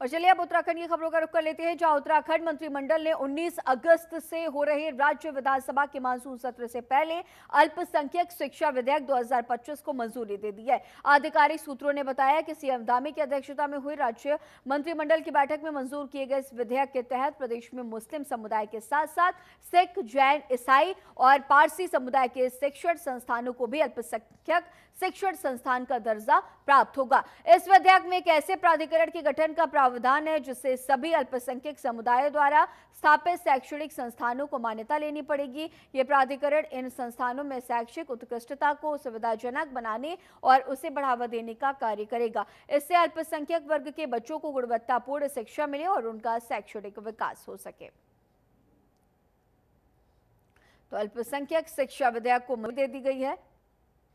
और चलिए अब उत्तराखंड की खबरों का रुख कर लेते हैं, जहां उत्तराखंड मंत्रिमंडल ने 19 अगस्त से हो रहे राज्य विधानसभा के मानसून सत्र से पहले अल्पसंख्यक शिक्षा विधेयक 2025 को मंजूरी दे दी है। आधिकारिक सूत्रों ने बताया कि सीएम धामी की अध्यक्षता में हुई राज्य मंत्रिमंडल की बैठक में मंजूर किए गए इस विधेयक के तहत प्रदेश में मुस्लिम समुदाय के साथ साथ सिख, जैन, ईसाई और पारसी समुदाय के शिक्षण संस्थानों को भी अल्पसंख्यक शिक्षण संस्थान का दर्जा प्राप्त होगा। इस विधेयक में एक ऐसे प्राधिकरण के गठन का प्रावधान है जिससे सभी अल्पसंख्यक समुदायों द्वारा स्थापित शैक्षणिक संस्थानों को मान्यता लेनी पड़ेगी। ये प्राधिकरण इन संस्थानों में शैक्षिक उत्कृष्टता को सुविधाजनक बनाने और उसे बढ़ावा देने का कार्य करेगा। इससे अल्पसंख्यक वर्ग के बच्चों को गुणवत्तापूर्ण शिक्षा मिले और उनका शैक्षणिक विकास हो सके। तो अल्पसंख्यक शिक्षा विधेयक को मंजूरी दे दी गई है,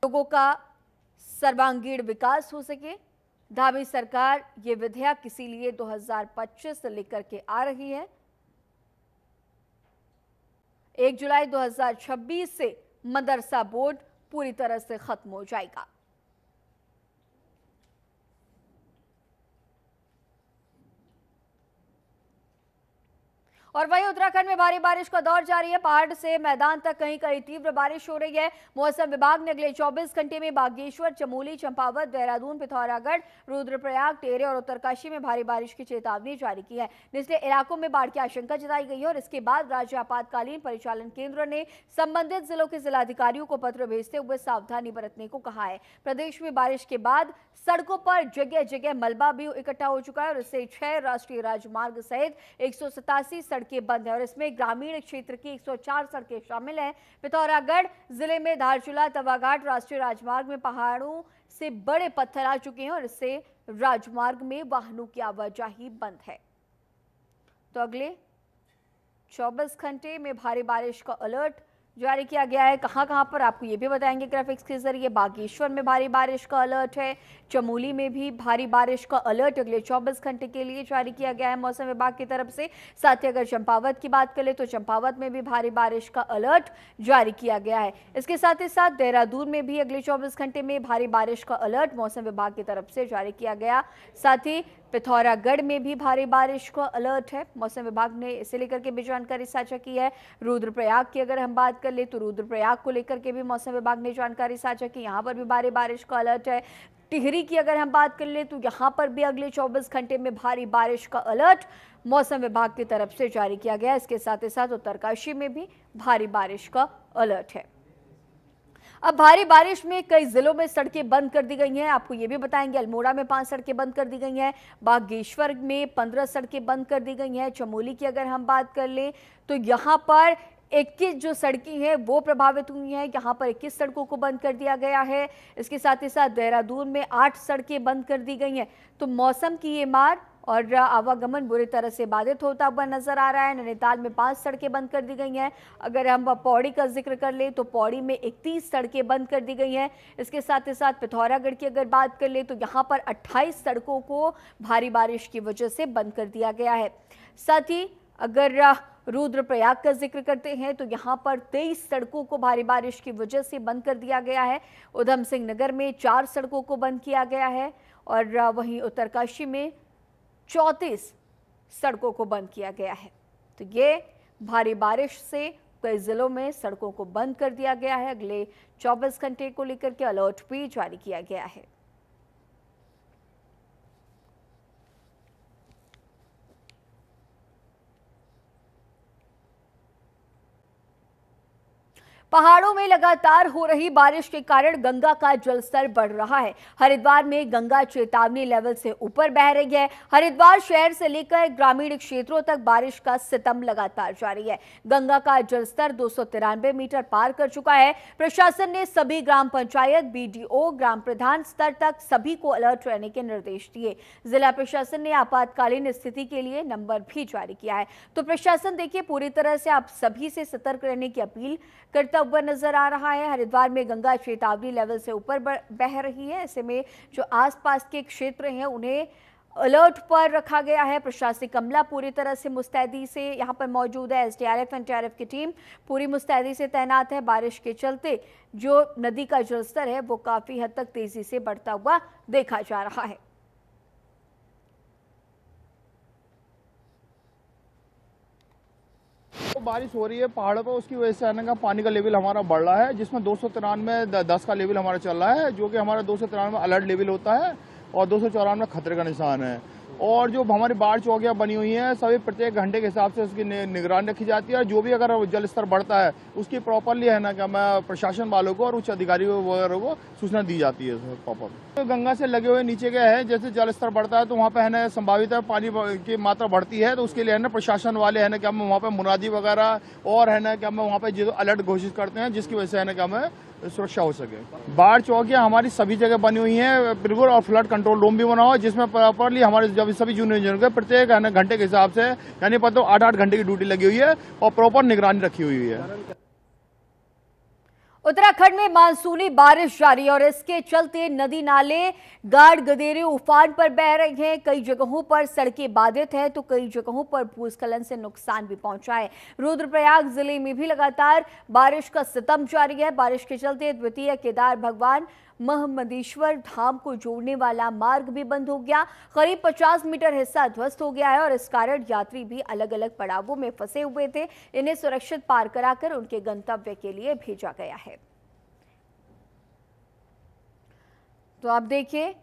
लोगों का सर्वांगीण विकास हो सके। धामी सरकार ये विधेयक इसीलिए 2025 लेकर के आ रही है। 1 जुलाई 2026 से मदरसा बोर्ड पूरी तरह से खत्म हो जाएगा। और वहीं उत्तराखंड में भारी बारिश का दौर जारी है। पहाड़ से मैदान तक कहीं कहीं तीव्र बारिश हो रही है। मौसम विभाग ने अगले 24 घंटे में बागेश्वर, चमोली, चंपावत, देहरादून, पिथौरागढ़, रुद्रप्रयाग, टेहरी और उत्तरकाशी में भारी बारिश की चेतावनी जारी की है। निचले इलाकों में बाढ़ की आशंका जताई गई है और इसके बाद राज्य आपातकालीन परिचालन केंद्र ने संबंधित जिलों के जिलाधिकारियों को पत्र भेजते हुए सावधानी बरतने को कहा है। प्रदेश में बारिश के बाद सड़कों पर जगह जगह मलबा भी इकट्ठा हो चुका है और इससे 6 राष्ट्रीय राजमार्ग सहित 187 सड़कें बंद है और इसमें ग्रामीण क्षेत्र की 104 सड़कें शामिल हैं। पिथौरागढ़ जिले में धारचूला तवाघाट राष्ट्रीय राजमार्ग में पहाड़ों से बड़े पत्थर आ चुके हैं और इससे राजमार्ग में वाहनों की आवाजाही बंद है। तो अगले 24 घंटे में भारी बारिश का अलर्ट जारी किया गया है। कहां पर आपको ये भी बताएंगे ग्राफिक्स के जरिए। बागेश्वर में भारी बारिश का अलर्ट है, चमोली में भी भारी बारिश का अलर्ट अगले 24 घंटे के लिए जारी किया गया है मौसम विभाग की तरफ से। साथ ही अगर चंपावत की बात करें तो चंपावत में भी भारी बारिश का अलर्ट जारी किया गया है। इसके साथ ही साथ देहरादून में भी अगले 24 घंटे में भारी बारिश का अलर्ट मौसम विभाग की तरफ से जारी किया गया। साथ ही पिथौरागढ़ में भी भारी बारिश का अलर्ट है, मौसम विभाग ने इसे लेकर के भी जानकारी साझा की है। रुद्रप्रयाग की अगर हम बात कर ले तो रुद्रप्रयाग को लेकर के भी मौसम विभाग ने जानकारी साझा की, यहाँ पर भी भारी बारिश का अलर्ट है। टिहरी की अगर हम बात कर ले तो यहाँ पर भी अगले 24 घंटे में भारी बारिश का अलर्ट मौसम विभाग की तरफ से जारी किया गया। इसके साथ ही साथ उत्तरकाशी में भी भारी बारिश का अलर्ट है। अब भारी बारिश में कई जिलों में सड़कें बंद कर दी गई हैं, आपको ये भी बताएंगे। अल्मोड़ा में 5 सड़कें बंद कर दी गई हैं, बागेश्वर में 15 सड़कें बंद कर दी गई हैं। चमोली की अगर हम बात कर लें तो यहाँ पर 21 जो सड़कें हैं वो प्रभावित हुई हैं, यहाँ पर 21 सड़कों को बंद कर दिया गया है। इसके साथ ही साथ देहरादून में 8 सड़कें बंद कर दी गई हैं। तो मौसम की ये मार और आवागमन बुरी तरह से बाधित होता हुआ नजर आ रहा है। नैनीताल में 5 सड़कें बंद कर दी गई हैं। अगर हम पौड़ी का जिक्र कर ले तो पौड़ी में 31 सड़कें बंद कर दी गई हैं। इसके साथ ही साथ पिथौरागढ़ की अगर बात कर ले तो यहाँ पर 28 सड़कों को भारी बारिश की वजह से बंद कर दिया गया है। साथ ही अगर रुद्रप्रयाग का जिक्र करते हैं तो यहाँ पर 23 सड़कों को भारी बारिश की वजह से बंद कर दिया गया है। उधम सिंह नगर में 4 सड़कों को बंद किया गया है और वहीं उत्तरकाशी में 34 सड़कों को बंद किया गया है। तो ये भारी बारिश से कई जिलों में सड़कों को बंद कर दिया गया है। अगले 24 घंटे को लेकर के अलर्ट भी जारी किया गया है। पहाड़ों में लगातार हो रही बारिश के कारण गंगा का जलस्तर बढ़ रहा है। हरिद्वार में गंगा चेतावनी लेवल से ऊपर बह रही है। हरिद्वार शहर से लेकर ग्रामीण क्षेत्रों तक बारिश का सितम लगातार जारी है। गंगा का जलस्तर 293 मीटर पार कर चुका है। प्रशासन ने सभी ग्राम पंचायत, बीडीओ, ग्राम प्रधान स्तर तक सभी को अलर्ट रहने के निर्देश दिए। जिला प्रशासन ने आपातकालीन स्थिति के लिए नंबर भी जारी किया है। तो प्रशासन देखिए पूरी तरह से आप सभी से सतर्क रहने की अपील करता हुआ नजर आ रहा है। हरिद्वार में गंगा चेतावनी लेवल से ऊपर बह रही है। ऐसे में जो आसपास के क्षेत्र हैं उन्हें अलर्ट पर रखा गया है। प्रशासनिक अमला पूरी तरह से मुस्तैदी से यहाँ पर मौजूद है। एसडीआरएफ एनडीआरएफ की टीम पूरी मुस्तैदी से तैनात है। बारिश के चलते जो नदी का जलस्तर है वो काफी हद तक तेजी से बढ़ता हुआ देखा जा रहा है। बारिश हो रही है पहाड़ों पर, उसकी वजह से आने का पानी का लेवल हमारा बढ़ रहा है, जिसमें 293 का लेवल हमारा चल रहा है, जो कि हमारा 293 अलर्ट लेवल होता है और 294 खतरे का निशान है। और जो हमारी बाढ़ चौकियाँ बनी हुई हैं सभी प्रत्येक घंटे के हिसाब से उसकी निगरानी रखी जाती है, और जो भी अगर जल स्तर बढ़ता है उसकी प्रॉपरली है ना कि मैं प्रशासन वालों को और उच्च अधिकारियों वगैरह को सूचना दी जाती है प्रॉपर। तो गंगा से लगे हुए नीचे गए हैं, जैसे जल स्तर बढ़ता है तो वहाँ पे है ना संभावित है पानी की मात्रा बढ़ती है, तो उसके लिए है ना प्रशासन वाले है ना कि हम वहाँ पे मुनादी वगैरह और है ना कि हम वहाँ पे जो अलर्ट घोषित करते हैं, जिसकी वजह से है ना कि हमें सुरक्षा हो सके। बाढ़ चौकियां हमारी सभी जगह बनी हुई हैं बिल्कुल, और फ्लड कंट्रोल रूम भी बना हुआ है, जिसमें प्रॉपरली हमारे जब सभी जूनियर इंजीनियर के प्रत्येक है ना घंटे के हिसाब से यानी पर तो 8-8 घंटे की ड्यूटी लगी हुई है और प्रॉपर निगरानी रखी हुई है। उत्तराखंड में मानसूनी बारिश जारी है और इसके चलते नदी नाले गाढ़ गदेरे उफान पर बह रहे हैं। कई जगहों पर सड़कें बाधित हैं तो कई जगहों पर भूस्खलन से नुकसान भी पहुंचा है। रुद्रप्रयाग जिले में भी लगातार बारिश का सितम जारी है। बारिश के चलते द्वितीय केदार भगवान महमदेश्वर धाम को जोड़ने वाला मार्ग भी बंद हो गया। करीब 50 मीटर हिस्सा ध्वस्त हो गया है और इस कारण यात्री भी अलग अलग पड़ावों में फंसे हुए थे। इन्हें सुरक्षित पार कराकर उनके गंतव्य के लिए भेजा गया है। तो आप देखिए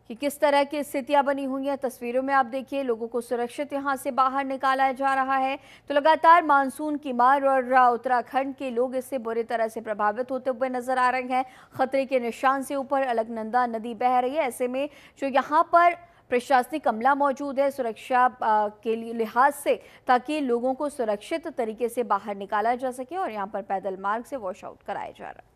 कि किस तरह की स्थितियां बनी हुई हैं। तस्वीरों में आप देखिए लोगों को सुरक्षित यहां से बाहर निकाला जा रहा है। तो लगातार मानसून की मार और उत्तराखंड के लोग इससे बुरी तरह से प्रभावित होते हुए नजर आ रहे हैं। खतरे के निशान से ऊपर अलकनंदा नदी बह रही है। ऐसे में जो यहाँ पर प्रशासनिक अमला मौजूद है सुरक्षा के लिहाज से, ताकि लोगों को सुरक्षित तरीके से बाहर निकाला जा सके और यहाँ पर पैदल मार्ग से वॉश आउट कराया जा रहा है।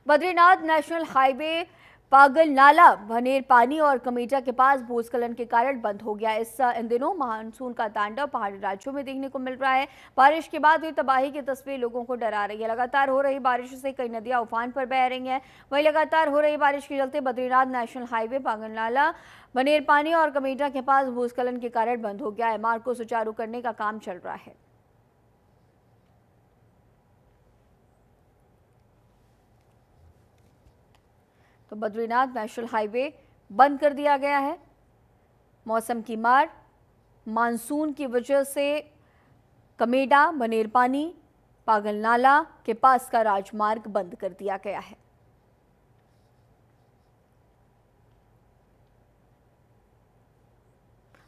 बद्रीनाथ नेशनल हाईवे पागल नाला भनेर पानी और कमेटा के पास भूस्खलन के कारण बंद हो गया। इन दिनों मानसून का तांडव पहाड़ी राज्यों में देखने को मिल रहा है। बारिश के बाद हुई तबाही की तस्वीर लोगों को डरा रही है। लगातार हो रही बारिश से कई नदियां उफान पर बह रही हैं। वहीं लगातार हो रही बारिश के चलते बद्रीनाथ नेशनल हाईवे पागल नाला भनेर पानी और कमेटा के पास भूस्खलन के कारण बंद हो गया है। मार्ग को सुचारू करने का काम चल रहा है। तो बद्रीनाथ नेशनल हाईवे बंद कर दिया गया है। मौसम की मार, मानसून की वजह से कमेडा भनेर पानी पागल नाला के पास का राजमार्ग बंद कर दिया गया है।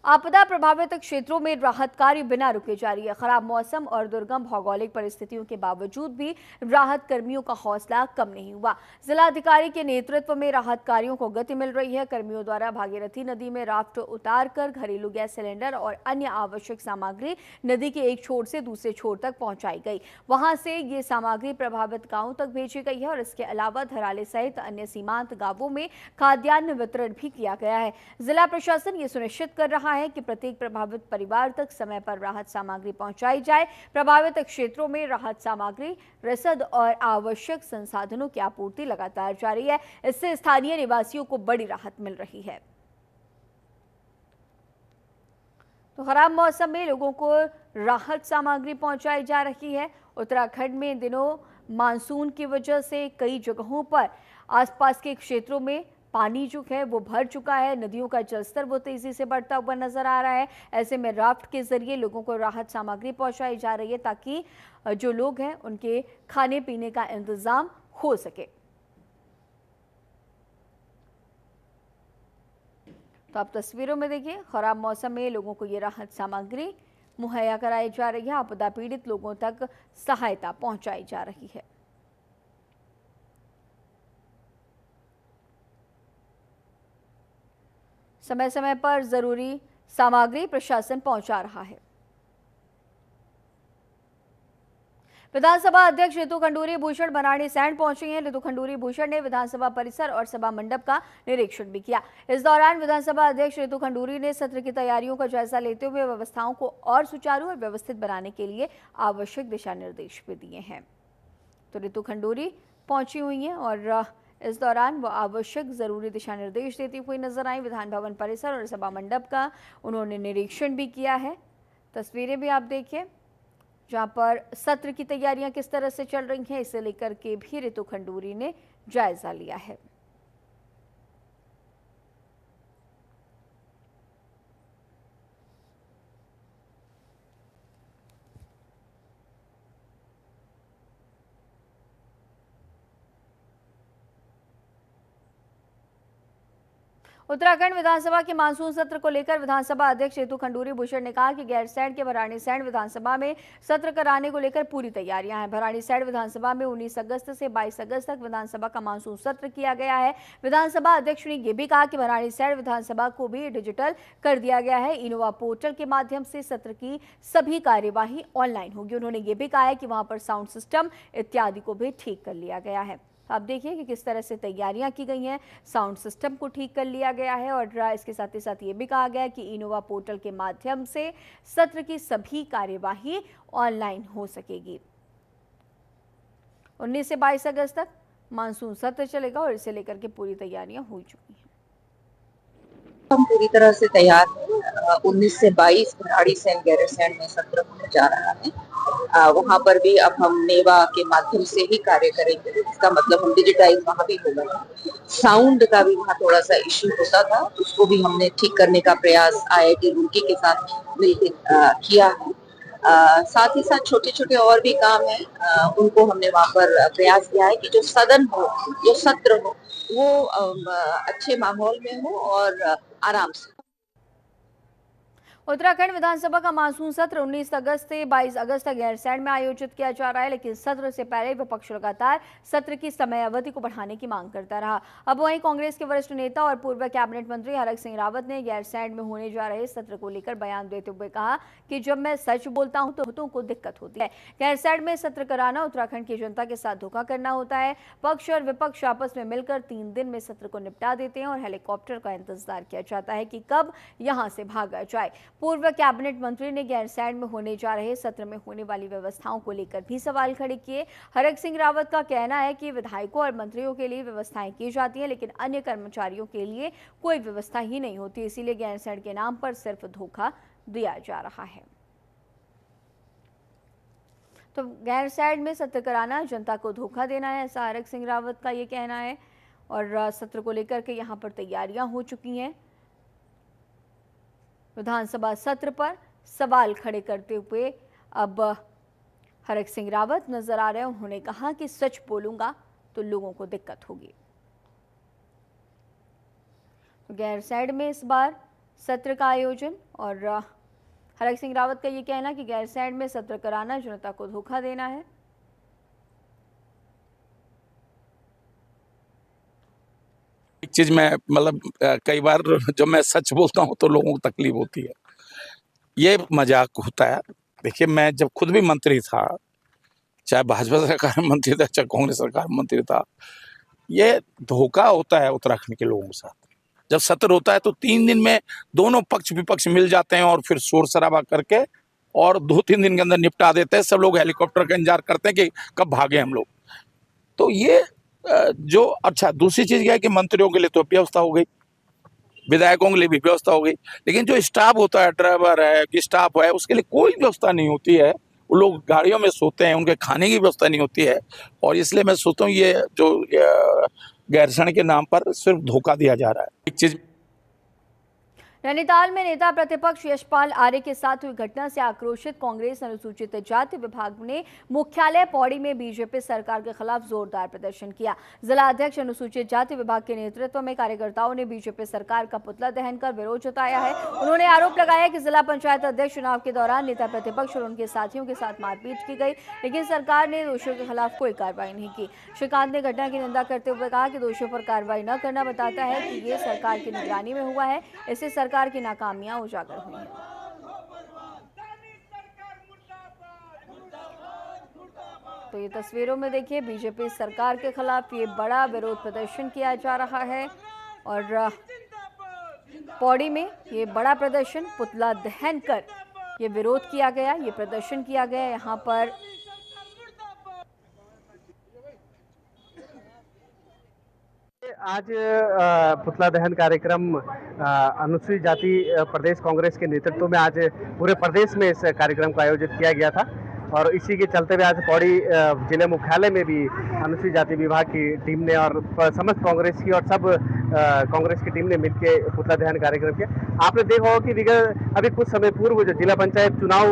आपदा प्रभावित क्षेत्रों में राहत कार्य बिना रुके जारी है। खराब मौसम और दुर्गम भौगोलिक परिस्थितियों के बावजूद भी राहत कर्मियों का हौसला कम नहीं हुआ। जिलाधिकारी के नेतृत्व में राहत कार्यों को गति मिल रही है। कर्मियों द्वारा भागीरथी नदी में राफ्ट उतारकर घरेलू गैस सिलेंडर और अन्य आवश्यक सामग्री नदी के एक छोर से दूसरे छोर तक पहुंचाई गई। वहां से ये सामग्री प्रभावित गांवों तक भेजी गई है और इसके अलावा धराले सहित अन्य सीमांत गांवों में खाद्यान्न वितरण भी किया गया है। जिला प्रशासन ये सुनिश्चित कर रहा है कि प्रत्येक प्रभावित परिवार तक समय पर राहत सामग्री पहुंचाई जाए। प्रभावित क्षेत्रों में राहत सामग्री, रसद और आवश्यक संसाधनों की आपूर्ति लगातार जारी है। इससे स्थानीय निवासियों को बड़ी राहत मिल रही है। तो खराब मौसम में लोगों को राहत सामग्री पहुंचाई जा रही है। उत्तराखंड में इन दिनों मानसून की वजह से कई जगहों पर आसपास के क्षेत्रों में पानी जो है वो भर चुका है। नदियों का जलस्तर वो तेजी से बढ़ता हुआ नजर आ रहा है। ऐसे में राफ्ट के जरिए लोगों को राहत सामग्री पहुंचाई जा रही है ताकि जो लोग हैं उनके खाने पीने का इंतजाम हो सके। तो आप तस्वीरों में देखिए खराब मौसम में लोगों को ये राहत सामग्री मुहैया कराई जा रही है। आपदा पीड़ित लोगों तक सहायता पहुंचाई जा रही है। समय समय पर जरूरी सामग्री प्रशासन पहुंचा रहा है। विधानसभा अध्यक्ष रितु खंडूरी भूषण बनारनी सैंड पहुंची हैं। रितु खंडूरी भूषण ने विधानसभा परिसर और सभा मंडप का निरीक्षण भी किया। इस दौरान विधानसभा अध्यक्ष रितु खंडूरी ने सत्र की तैयारियों का जायजा लेते हुए व्यवस्थाओं को और सुचारू और व्यवस्थित बनाने के लिए आवश्यक दिशा निर्देश भी दिए हैं। तो रितु खंडूरी पहुंची हुई हैं और इस दौरान वो आवश्यक जरूरी दिशा निर्देश देती हुई नजर आई। विधान भवन परिसर और सभा मंडप का उन्होंने निरीक्षण भी किया है। तस्वीरें भी आप देखिए जहां पर सत्र की तैयारियां किस तरह से चल रही हैं, इसे लेकर के भी रितु खंडूरी ने जायजा लिया है। उत्तराखंड विधानसभा के मानसून सत्र को लेकर विधानसभा अध्यक्ष रितु खंडूरी भूषण ने कहा कि गैरसैंण के भराड़ीसैंण विधानसभा में सत्र कराने को लेकर पूरी तैयारियां हैं। भराड़ीसैंण विधानसभा में 19 अगस्त से 22 अगस्त तक विधानसभा का मानसून सत्र किया गया है। विधानसभा अध्यक्ष ने यह भी कहा कि भराड़ीसैंण विधानसभा को भी डिजिटल कर दिया गया है। इनोवा पोर्टल के माध्यम से सत्र की सभी कार्यवाही ऑनलाइन होगी। उन्होंने ये भी कहा है कि वहां पर साउंड सिस्टम इत्यादि को भी ठीक कर लिया गया है। आप देखिए कि किस तरह से तैयारियां की गई हैं, साउंड सिस्टम को ठीक कर लिया गया है और इसके साथ ही साथ ये भी कहा गया है कि इनोवा पोर्टल के माध्यम से सत्र की सभी कार्यवाही ऑनलाइन हो सकेगी। 19 से 22 अगस्त तक मानसून सत्र चलेगा और इसे लेकर के पूरी तैयारियां हो चुकी हैं। हम पूरी तरह से तैयार हैं। 19 से 22 भराड़ीसैंण गैरसैंण में सत्र होने जा रहा है। वहां पर भी अब हम नेवा के माध्यम से ही कार्य करेंगे। इसका मतलब हम डिजिटाइज वहां भी होगा। साउंड का भी वहां थोड़ा सा इश्यू होता था, उसको भी हमने ठीक करने का प्रयास IIT रुड़की के साथ मिलकर किया है। साथ ही साथ छोटे छोटे और भी काम है, उनको हमने वहां पर प्रयास किया है कि जो सदन हो, जो सत्र हो, वो अच्छे माहौल में हो और आराम से। उत्तराखंड विधानसभा का मानसून सत्र 19 अगस्त से 22 अगस्त तक गैरसैंण में आयोजित किया जा रहा है, लेकिन सत्र से पहले विपक्ष लगातार सत्र की समय अवधि को बढ़ाने की मांग करता रहा। अब वहीं कांग्रेस के वरिष्ठ नेता और पूर्व कैबिनेट मंत्री हरक सिंह रावत ने गैरसैंण में होने जा रहे सत्र को लेकर बयान देते हुए कहा कि जब मैं सच बोलता हूं तो बहुतों को दिक्कत होती है। गैरसैंण में सत्र कराना उत्तराखंड की जनता के साथ धोखा करना होता है। पक्ष और विपक्ष आपस में मिलकर 3 दिन में सत्र को निपटा देते हैं और हेलीकॉप्टर का इंतजार किया जाता है कि कब यहां से भागा जाए। पूर्व कैबिनेट मंत्री ने गैरसैंण में होने जा रहे सत्र में होने वाली व्यवस्थाओं को लेकर भी सवाल खड़े किए। हरक सिंह रावत का कहना है कि विधायकों और मंत्रियों के लिए व्यवस्थाएं की जाती हैं, लेकिन अन्य कर्मचारियों के लिए कोई व्यवस्था ही नहीं होती, इसीलिए गैरसैंण के नाम पर सिर्फ धोखा दिया जा रहा है। तो गैरसैंण में सत्र कराना जनता को धोखा देना है, ऐसा हरक सिंह रावत का ये कहना है। और सत्र को लेकर के यहाँ पर तैयारियां हो चुकी हैं। विधानसभा सत्र पर सवाल खड़े करते हुए अब हरक सिंह रावत नजर आ रहे हैं। उन्होंने कहा कि सच बोलूंगा तो लोगों को दिक्कत होगी। गैरसैंण में इस बार सत्र का आयोजन और हरक सिंह रावत का ये कहना कि गैरसैंण में सत्र कराना जनता को धोखा देना है। एक चीज में मतलब कई बार जब मैं सच बोलता हूँ तो लोगों को तकलीफ होती है, ये मजाक होता है। देखिए, मैं जब खुद भी मंत्री था, चाहे भाजपा सरकार में मंत्री था, चाहे कांग्रेस सरकार में मंत्री था, ये धोखा होता है उत्तराखंड के लोगों के साथ। जब सत्र होता है तो 3 दिन में दोनों पक्ष विपक्ष मिल जाते हैं और फिर शोर शराबा करके और 2-3 दिन के अंदर निपटा देते हैं। सब लोग हेलीकॉप्टर का इंतजार करते हैं कि कब भागे हम लोग। तो ये जो अच्छा, दूसरी चीज क्या है कि मंत्रियों के लिए तो व्यवस्था हो गई, विधायकों के लिए भी व्यवस्था हो गई, लेकिन जो स्टाफ होता है, ड्राइवर है कि स्टाफ है, उसके लिए कोई व्यवस्था नहीं होती है। वो लोग गाड़ियों में सोते हैं, उनके खाने की व्यवस्था नहीं होती है। और इसलिए मैं सोचता हूँ ये जो गैरसैंण के नाम पर सिर्फ धोखा दिया जा रहा है। एक चीज, नैनीताल में नेता प्रतिपक्ष यशपाल आर्य के साथ हुई घटना से आक्रोशित कांग्रेस अनुसूचित जाति विभाग ने मुख्यालय पौड़ी में बीजेपी सरकार के खिलाफ जोरदार प्रदर्शन किया। जिला अध्यक्ष अनुसूचित जाति विभाग के नेतृत्व में कार्यकर्ताओं ने बीजेपी सरकार का पुतला दहन कर विरोध जताया है। उन्होंने आरोप लगाया कि जिला पंचायत अध्यक्ष चुनाव के दौरान नेता प्रतिपक्ष और उनके साथियों के साथ मारपीट की गई, लेकिन सरकार ने दोषियों के खिलाफ कोई कार्रवाई नहीं की। श्रीकांत ने घटना की निंदा करते हुए कहा कि दोषियों पर कार्रवाई न करना बताता है कि ये सरकार की निगरानी में हुआ है, इससे सरकार की नाकामियां उजागर हुई हैं। तो ये तस्वीरों में देखिए, बीजेपी सरकार के खिलाफ ये बड़ा विरोध प्रदर्शन किया जा रहा है और पौड़ी में ये बड़ा प्रदर्शन, पुतला दहन कर ये विरोध किया गया, ये प्रदर्शन किया गया। यहाँ पर आज पुतला दहन कार्यक्रम अनुसूचित जाति प्रदेश कांग्रेस के नेतृत्व में आज पूरे प्रदेश में इस कार्यक्रम का आयोजित किया गया था और इसी के चलते हुए आज पौड़ी जिले मुख्यालय में भी अनुसूचित जाति विभाग की टीम ने और समस्त कांग्रेस की और सब कांग्रेस की टीम ने मिलकर पुतला दहन कार्यक्रम किया। आपने देखा होगा कि विगत अभी कुछ समय पूर्व जो जिला पंचायत चुनाव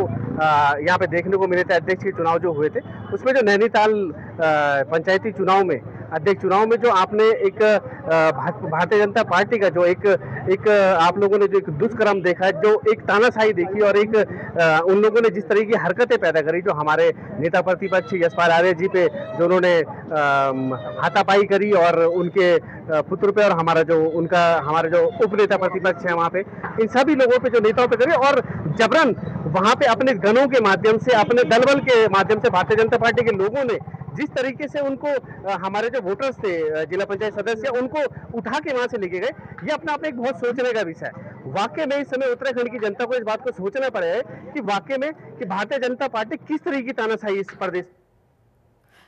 यहाँ पे देखने को मिले थे, अध्यक्ष के चुनाव जो हुए थे, उसमें जो नैनीताल पंचायती चुनाव में अध्यक्ष चुनाव में जो आपने एक भारतीय जनता पार्टी का जो एक आप लोगों ने जो एक दुष्कर्म देखा है, जो एक तानाशाही देखी और एक उन लोगों ने जिस तरह की हरकतें पैदा करी, जो हमारे नेता प्रतिपक्ष यशपाल आर्य जी पे जो उन्होंने हाथापाई करी और उनके पुत्र पे और हमारे जो उप नेता प्रतिपक्ष है वहाँ पे, इन सभी लोगों पे जो नेताओं पे करी और जबरन वहाँ पे अपने गनों के माध्यम से, अपने दलबल के माध्यम से भारतीय जनता पार्टी के लोगों ने जिस तरीके से उनको हमारे जो वोटर्स थे, जिला पंचायत सदस्य, उनको उठा के वहां से लेके गए, ये अपने आप में एक बहुत सोचने का विषय है। वाकई में इस समय उत्तराखंड की जनता को इस बात को सोचना पड़ेगा कि वाकई में कि भारतीय जनता पार्टी किस तरह की तानाशाही इस प्रदेश।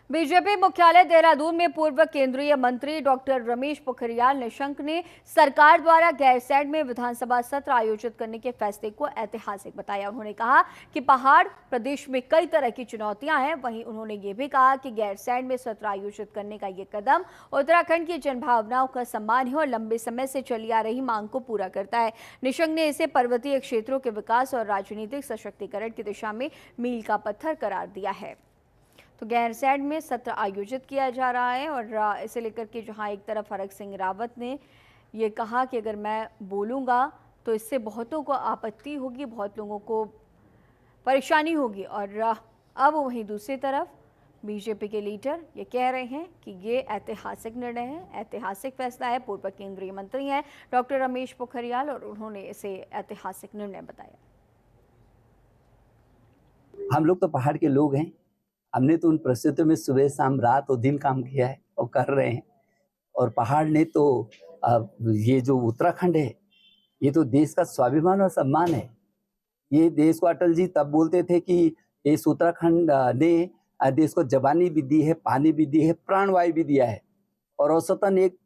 बीजेपी मुख्यालय देहरादून में पूर्व केंद्रीय मंत्री डॉक्टर रमेश पोखरियाल निशंक ने सरकार द्वारा गैरसैंण में विधानसभा सत्र आयोजित करने के फैसले को ऐतिहासिक बताया। उन्होंने कहा कि पहाड़ प्रदेश में कई तरह की चुनौतियां हैं। वहीं उन्होंने ये भी कहा कि गैरसैंण में सत्र आयोजित करने का ये कदम उत्तराखंड की जनभावनाओं का सम्मान है और लंबे समय से चली आ रही मांग को पूरा करता है। निशंक ने इसे पर्वतीय क्षेत्रों के विकास और राजनीतिक सशक्तिकरण की दिशा में मील का पत्थर करार दिया है। तो गैरसैंण में सत्र आयोजित किया जा रहा है और इसे लेकर के जहां एक तरफ हरक सिंह रावत ने ये कहा कि अगर मैं बोलूँगा तो इससे बहुतों को आपत्ति होगी, बहुत लोगों को परेशानी होगी, और अब वहीं दूसरी तरफ बीजेपी के लीडर ये कह रहे हैं कि ये ऐतिहासिक निर्णय है, ऐतिहासिक फैसला है। पूर्व केंद्रीय मंत्री हैं डॉक्टर रमेश पोखरियाल और उन्होंने इसे ऐतिहासिक निर्णय बताया। हम लोग तो पहाड़ के लोग हैं, हमने तो उन परिस्थितियों में सुबह शाम रात और दिन काम किया है और कर रहे हैं। और पहाड़ ने तो ये जो उत्तराखंड है, ये तो देश का स्वाभिमान और सम्मान है। ये देश को अटल जी तब बोलते थे कि इस उत्तराखंड ने देश को जवानी भी दी है, पानी भी दी है, प्राणवायु भी दिया है। और औसतन एक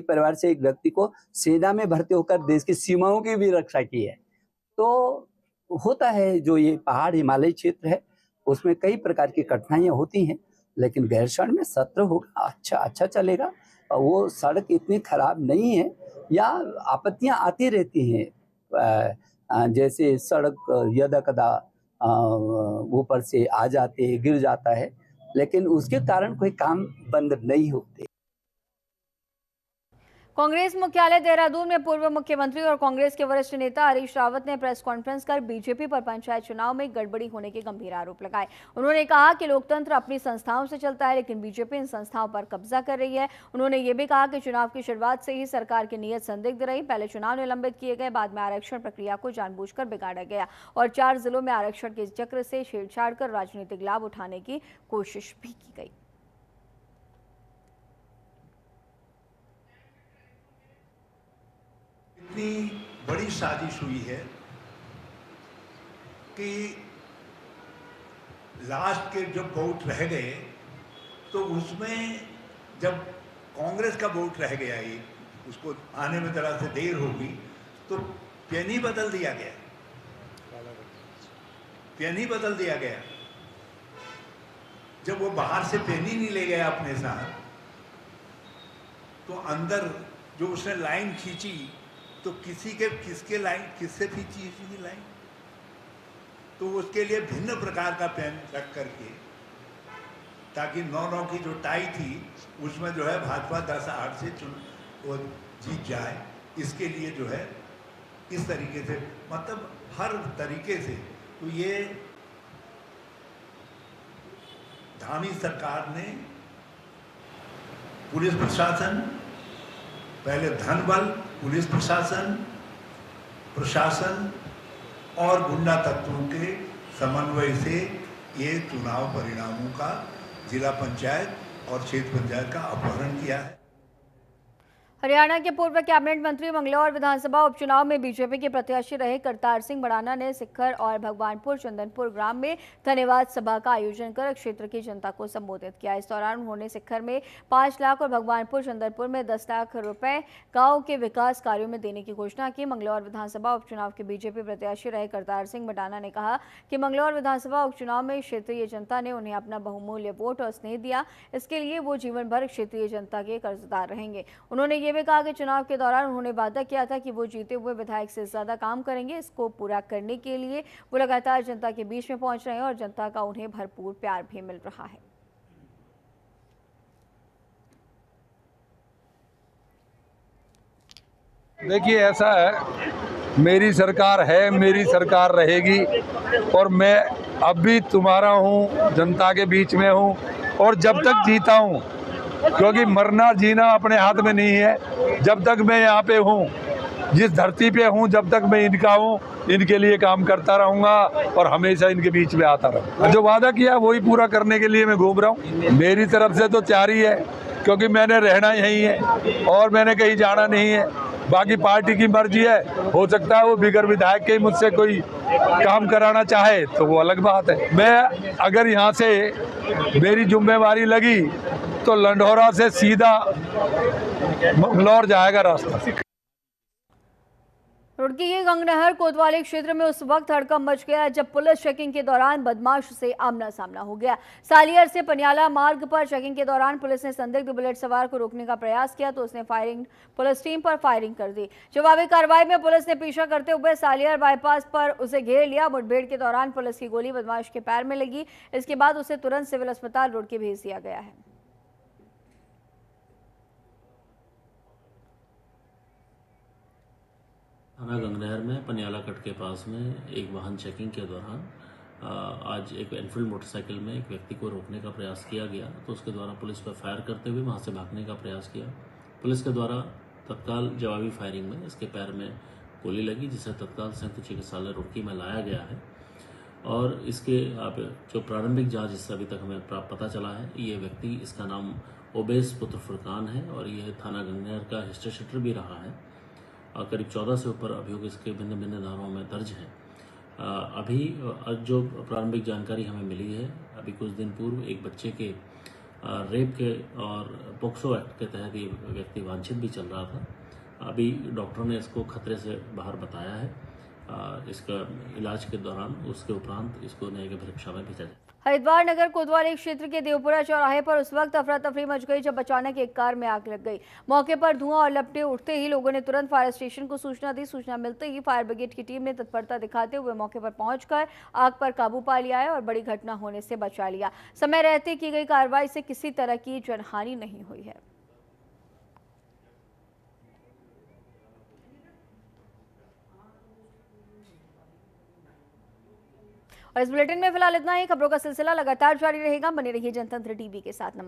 परिवार से एक व्यक्ति को सेना में भर्ती होकर देश की सीमाओं की भी रक्षा की है। तो होता है जो ये पहाड़ हिमालय क्षेत्र है, उसमें कई प्रकार की कठिनाइयां होती हैं, लेकिन गैरसैंण में सत्र होगा, अच्छा चलेगा। वो सड़क इतनी खराब नहीं है, या आपत्तियां आती रहती हैं, जैसे सड़क यदा कदा ऊपर से आ जाते हैं, गिर जाता है, लेकिन उसके कारण कोई काम बंद नहीं होते। कांग्रेस मुख्यालय देहरादून में पूर्व मुख्यमंत्री और कांग्रेस के वरिष्ठ नेता हरीश रावत ने प्रेस कॉन्फ्रेंस कर बीजेपी पर पंचायत चुनाव में गड़बड़ी होने के गंभीर आरोप लगाए। उन्होंने कहा कि लोकतंत्र अपनी संस्थाओं से चलता है, लेकिन बीजेपी इन संस्थाओं पर कब्जा कर रही है। उन्होंने ये भी कहा कि चुनाव की शुरुआत से ही सरकार की नीयत संदिग्ध रही। पहले चुनाव निलंबित किए गए, बाद में आरक्षण प्रक्रिया को जानबूझकर बिगाड़ा गया और 4 जिलों में आरक्षण के चक्र से छेड़छाड़ कर राजनीतिक लाभ उठाने की कोशिश भी की गई। इतनी बड़ी साजिश हुई है कि लास्ट के जब वोट रह गए तो उसमें जब कांग्रेस का वोट रह गया, ये उसको आने में जरा से देर होगी तो पेनी बदल दिया गया। जब वो बाहर से पेनी नहीं ले गया अपने साथ, तो अंदर जो उसने लाइन खींची तो किससे खींची इसकी लाइन, तो उसके लिए भिन्न प्रकार का पेन रख करके, ताकि 9-9 की जो टाई थी उसमें जो है भाजपा 10-8 से वो जीत जाए। इसके लिए जो है इस तरीके से, मतलब हर तरीके से, तो ये धामी सरकार ने पुलिस प्रशासन, पहले धन बल, पुलिस प्रशासन और गुंडा तत्वों के समन्वय से ये चुनाव परिणामों का जिला पंचायत और क्षेत्र पंचायत का अपहरण किया है। हरियाणा के पूर्व कैबिनेट मंत्री मंगलौर विधानसभा उपचुनाव में बीजेपी के प्रत्याशी रहे करतार सिंह भड़ाना ने सिक्खर और भगवानपुर चंदनपुर ग्राम में धन्यवाद सभा का आयोजन कर क्षेत्र की जनता को संबोधित किया। इस दौरान उन्होंने सिक्खर में 5 लाख और भगवानपुर चंदनपुर में 10 लाख रुपए गांव के विकास कार्यों में देने की घोषणा की। मंगलौर विधानसभा उपचुनाव के बीजेपी प्रत्याशी रहे करतार सिंह भड़ाना ने कहा कि मंगलौर विधानसभा उपचुनाव में क्षेत्रीय जनता ने उन्हें अपना बहुमूल्य वोट और स्नेह दिया, इसके लिए वो जीवन भर क्षेत्रीय जनता के कर्जदार रहेंगे। उन्होंने ये भी कहा कि चुनाव के दौरान उन्होंने वादा किया था कि वो जीते हुए विधायक से ज्यादा काम करेंगे। इसको पूरा करने के लिए वो लगातार जनता के बीच में पहुंच रहे हैं और जनता का उन्हें भरपूर प्यार भी मिल रहा है। देखिए ऐसा है, मेरी सरकार है, मेरी सरकार रहेगी और मैं अब भी तुम्हारा हूँ, जनता के बीच में हूँ और जब तक जीता हूँ, क्योंकि मरना जीना अपने हाथ में नहीं है। जब तक मैं यहाँ पे हूँ, जिस धरती पे हूँ, जब तक मैं इनका हूँ, इनके लिए काम करता रहूँगा और हमेशा इनके बीच में आता रहूँगा। जो वादा किया वही पूरा करने के लिए मैं घूम रहा हूँ। मेरी तरफ से तो तैयारी है, क्योंकि मैंने रहना यहीं है और मैंने कहीं जाना नहीं है। बाकी पार्टी की मर्जी है, हो सकता है वो बिगर विधायक के ही मुझसे कोई काम कराना चाहे तो वो अलग बात है। मैं अगर यहाँ से मेरी जिम्मेवारी लगी तो लंढौरा से सीधा मंगलौर जाएगा रास्ता। रुड़की के गंगनहर कोतवाली क्षेत्र में उस वक्त हड़कंप मच गया जब पुलिस चेकिंग के दौरान बदमाश से आमना सामना हो गया। सालियर से पनियाला मार्ग पर चेकिंग के दौरान पुलिस ने संदिग्ध बुलेट सवार को रोकने का प्रयास किया तो उसने पुलिस टीम पर फायरिंग कर दी। जवाबी कार्रवाई में पुलिस ने पीछा करते हुए सालियर बाईपास पर उसे घेर लिया। मुठभेड़ के दौरान पुलिस की गोली बदमाश के पैर में लगी। इसके बाद उसे तुरंत सिविल अस्पताल रुड़की भेज दिया गया है। थाना गंगनहर में पनियाला कट के पास में एक वाहन चेकिंग के दौरान आज एक एनफील्ड मोटरसाइकिल में एक व्यक्ति को रोकने का प्रयास किया गया तो उसके द्वारा पुलिस पर फायर करते हुए वहां से भागने का प्रयास किया। पुलिस के द्वारा तत्काल जवाबी फायरिंग में इसके पैर में गोली लगी, जिसे तत्काल संयुक्त चिकित्सालय रुड़की में लाया गया है। और इसके अब जो प्रारंभिक जांच इससे अभी तक हमें पता चला है, ये व्यक्ति, इसका नाम ओबेस पुत्र फुरकान है और यह थाना गंगनहर का हिस्ट्री शीटर भी रहा है। करीब 14 से ऊपर अभियोग इसके भिन्न भिन्न धाराओं में दर्ज हैं। अभी जो प्रारंभिक जानकारी हमें मिली है, अभी कुछ दिन पूर्व एक बच्चे के रेप के और पोक्सो एक्ट के तहत ये व्यक्ति वांछित भी चल रहा था। अभी डॉक्टर ने इसको खतरे से बाहर बताया है। इसका इलाज के दौरान उसके उपरांत इसको न्यायिक परीक्षा में भेजा जाए। हरिद्वार नगर कोतवाली क्षेत्र के देवपुरा चौराहे पर उस वक्त अफरा तफरी मच गई जब अचानक एक कार में आग लग गई। मौके पर धुआं और लपटें उठते ही लोगों ने तुरंत फायर स्टेशन को सूचना दी। सूचना मिलते ही फायर ब्रिगेड की टीम ने तत्परता दिखाते हुए मौके पर पहुंचकर आग पर काबू पा लिया है और बड़ी घटना होने से बचा लिया। समय रहते की गई कार्रवाई से किसी तरह की जनहानि नहीं हुई है। और इस बुलेटिन में फिलहाल इतना ही। खबरों का सिलसिला लगातार जारी रहेगा। बने रहिए जनतंत्र टीवी के साथ।